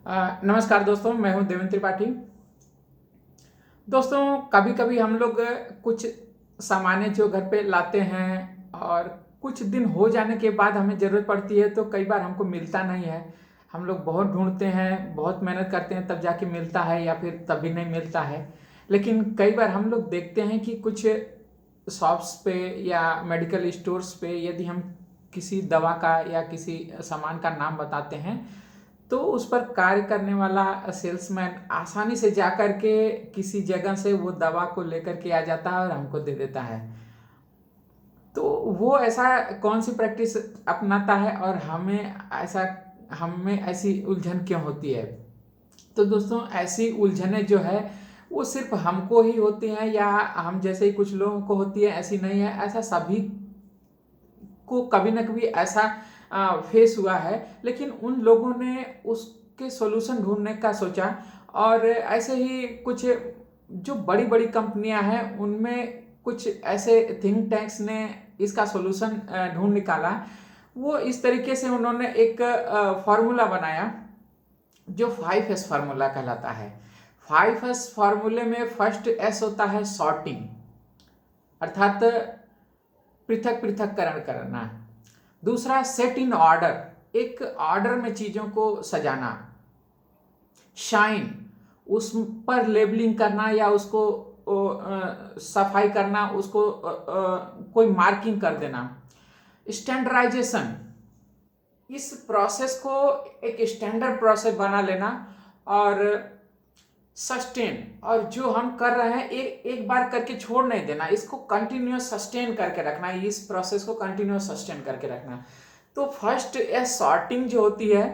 नमस्कार दोस्तों, मैं हूं देवेंद्र त्रिपाठी। दोस्तों, कभी कभी हम लोग कुछ सामानें जो घर पे लाते हैं और कुछ दिन हो जाने के बाद हमें ज़रूरत पड़ती है तो कई बार हमको मिलता नहीं है। हम लोग बहुत ढूंढते हैं, बहुत मेहनत करते हैं, तब जाके मिलता है या फिर तभी नहीं मिलता है। लेकिन कई बार हम लोग देखते हैं कि कुछ शॉप्स पे या मेडिकल स्टोर्स पे यदि हम किसी दवा का या किसी सामान का नाम बताते हैं तो उस पर कार्य करने वाला सेल्समैन आसानी से जा कर के किसी जगह से वो दवा को लेकर के आ जाता है और हमको दे देता है। तो वो ऐसा कौन सी प्रैक्टिस अपनाता है और हमें ऐसी उलझन क्यों होती है? तो दोस्तों, ऐसी उलझनें जो है वो सिर्फ हमको ही होती हैं या हम जैसे ही कुछ लोगों को होती है, ऐसी नहीं है। ऐसा सभी को कभी ना कभी ऐसा फेस हुआ है, लेकिन उन लोगों ने उसके सॉल्यूशन ढूंढने का सोचा और ऐसे ही कुछ जो बड़ी बड़ी कंपनियां हैं उनमें कुछ ऐसे थिंक टैंक्स ने इसका सॉल्यूशन ढूंढ निकाला। वो इस तरीके से उन्होंने एक फार्मूला बनाया जो 5S फार्मूला कहलाता है। 5S फार्मूले में फर्स्ट एस होता है सॉर्टिंग, अर्थात पृथक पृथककरण करना। दूसरा सेट इन ऑर्डर, एक ऑर्डर में चीजों को सजाना। शाइन, उस पर लेबलिंग करना या उसको सफाई करना, उसको कोई मार्किंग कर देना। स्टैंडर्डाइजेशन, इस प्रोसेस को एक स्टैंडर्ड प्रोसेस बना लेना। और सस्टेन, और जो हम कर रहे हैं एक बार करके छोड़ नहीं देना, इसको कंटिन्यूस सस्टेन करके रखना, इस प्रोसेस को कंटिन्यूस सस्टेन करके रखना। तो फर्स्ट या सॉर्टिंग जो होती है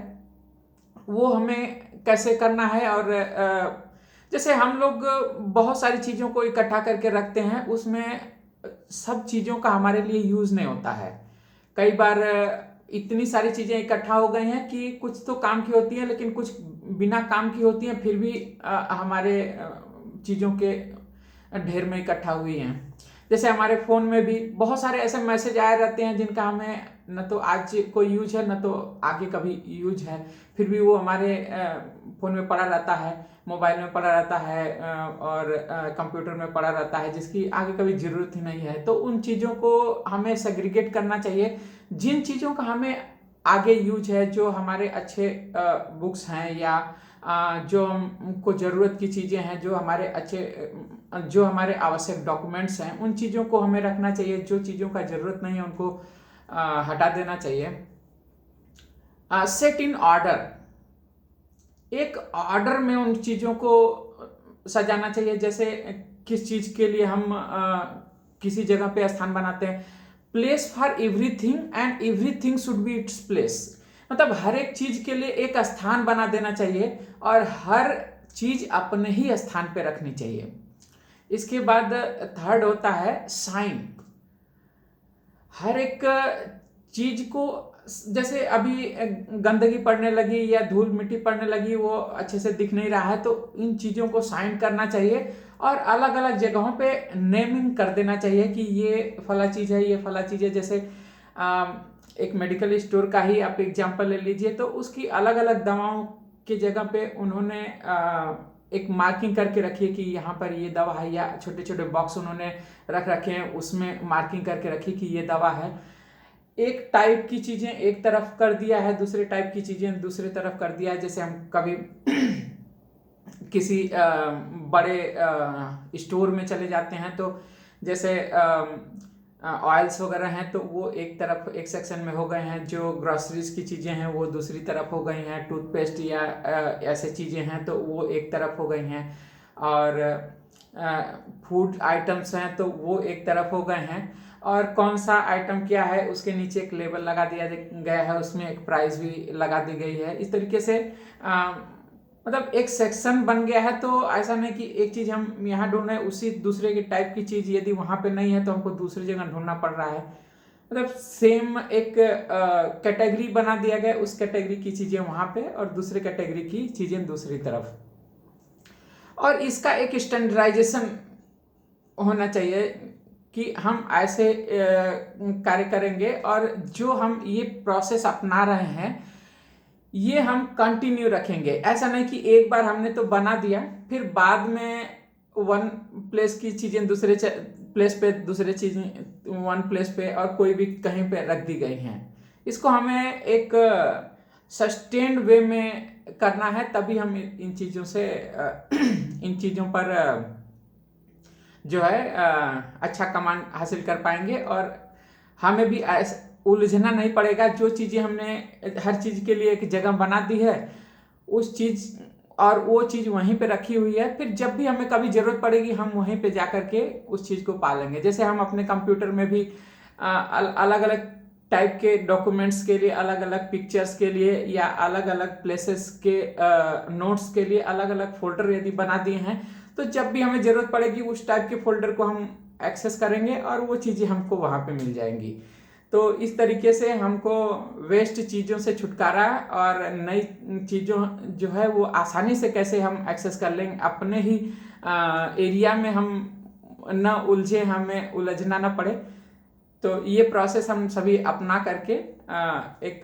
वो हमें कैसे करना है, और जैसे हम लोग बहुत सारी चीज़ों को इकट्ठा करके रखते हैं, उसमें सब चीज़ों का हमारे लिए यूज़ नहीं होता है। कई बार इतनी सारी चीज़ें इकट्ठा हो गई हैं कि कुछ तो काम की होती हैं लेकिन कुछ बिना काम की होती हैं, फिर भी हमारे चीज़ों के ढेर में इकट्ठा हुई हैं। जैसे हमारे फ़ोन में भी बहुत सारे ऐसे मैसेज आए रहते हैं जिनका हमें न तो आज कोई यूज है न तो आगे कभी यूज है, फिर भी वो हमारे फ़ोन में पड़ा रहता है, मोबाइल में पड़ा रहता है और कंप्यूटर में पड़ा रहता है, जिसकी आगे कभी ज़रूरत ही नहीं है। तो उन चीज़ों को हमें सेग्रीगेट करना चाहिए। जिन चीज़ों का हमें आगे यूज है, जो हमारे अच्छे बुक्स हैं या जो हमको ज़रूरत की चीज़ें हैं, जो हमारे आवश्यक डॉक्यूमेंट्स हैं, उन चीज़ों को हमें रखना चाहिए। जो चीज़ों का ज़रूरत नहीं है उनको हटा देना चाहिए। सेट इन ऑर्डर, एक ऑर्डर में उन चीज़ों को सजाना चाहिए। जैसे किस चीज़ के लिए हम किसी जगह पे स्थान बनाते हैं, place for everything and everything should be its place, मतलब हर एक चीज़ के लिए एक स्थान बना देना चाहिए और हर चीज़ अपने ही स्थान पे रखनी चाहिए। इसके बाद थर्ड होता है साइन। हर एक चीज को, जैसे अभी गंदगी पड़ने लगी या धूल मिट्टी पड़ने लगी, वो अच्छे से दिख नहीं रहा है, तो इन चीज़ों को साइन करना चाहिए और अलग अलग जगहों पे नेमिंग कर देना चाहिए कि ये फला चीज़ है, ये फला चीज़ है। जैसे एक मेडिकल स्टोर का ही आप एग्जांपल ले लीजिए, तो उसकी अलग अलग दवाओं की जगह पे उन्होंने एक मार्किंग करके रखी है कि यहाँ पर ये दवा है, या छोटे छोटे बॉक्स उन्होंने रख रखे हैं, उसमें मार्किंग करके रखी कि ये दवा है। एक टाइप की चीज़ें एक तरफ कर दिया है, दूसरे टाइप की चीज़ें दूसरी तरफ कर दिया है। जैसे हम कभी किसी बड़े स्टोर में चले जाते हैं, तो जैसे ऑयल्स वगैरह हैं तो वो एक तरफ एक सेक्शन में हो गए हैं, जो ग्रॉसरीज की चीज़ें हैं वो दूसरी तरफ हो गई हैं, टूथपेस्ट या ऐसे चीज़ें हैं तो वो एक तरफ हो गई हैं, और फूड आइटम्स हैं तो वो एक तरफ हो गए हैं। और कौन सा आइटम क्या है उसके नीचे एक लेबल लगा दिया गया है, उसमें एक प्राइस भी लगा दी गई है। इस तरीके से मतलब एक सेक्शन बन गया है। तो ऐसा नहीं कि एक चीज़ हम यहाँ ढूंढ रहे हैं, उसी दूसरे के टाइप की चीज़ यदि वहाँ पे नहीं है तो हमको दूसरी जगह ढूंढना पड़ रहा है। मतलब सेम एक कैटेगरी बना दिया गया, उस कैटेगरी की चीज़ें वहाँ पे और दूसरे कैटेगरी की चीज़ें दूसरी तरफ। और इसका एक स्टैंडर्डाइजेशन होना चाहिए कि हम ऐसे कार्य करेंगे, और जो हम ये प्रोसेस अपना रहे हैं ये हम कंटिन्यू रखेंगे। ऐसा नहीं कि एक बार हमने तो बना दिया फिर बाद में वन प्लेस की चीज़ें दूसरे प्लेस पे, दूसरे चीज़ें वन प्लेस पे और कोई भी कहीं पे रख दी गई हैं। इसको हमें एक सस्टेन्ड वे में करना है, तभी हम इन चीज़ों से इन चीज़ों पर जो है अच्छा कमांड हासिल कर पाएंगे और हमें भी उलझना नहीं पड़ेगा। जो चीज़ें हमने हर चीज़ के लिए एक जगह बना दी है उस चीज़, और वो चीज़ वहीं पे रखी हुई है, फिर जब भी हमें कभी ज़रूरत पड़ेगी हम वहीं पे जा कर के उस चीज़ को पालेंगे। जैसे हम अपने कंप्यूटर में भी अलग अलग टाइप के डॉक्यूमेंट्स के लिए, अलग अलग पिक्चर्स के लिए या अलग अलग प्लेसेस के नोट्स के लिए अलग अलग फोल्डर यदि बना दिए हैं, तो जब भी हमें ज़रूरत पड़ेगी उस टाइप के फोल्डर को हम एक्सेस करेंगे और वो चीज़ें हमको वहाँ पे मिल जाएंगी। तो इस तरीके से हमको वेस्ट चीज़ों से छुटकारा और नई चीज़ों जो है वो आसानी से कैसे हम एक्सेस कर लेंगे, अपने ही एरिया में हम न उलझे, हमें उलझना ना पड़े। तो ये प्रोसेस हम सभी अपना करके एक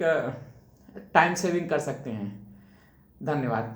टाइम सेविंग कर सकते हैं। धन्यवाद।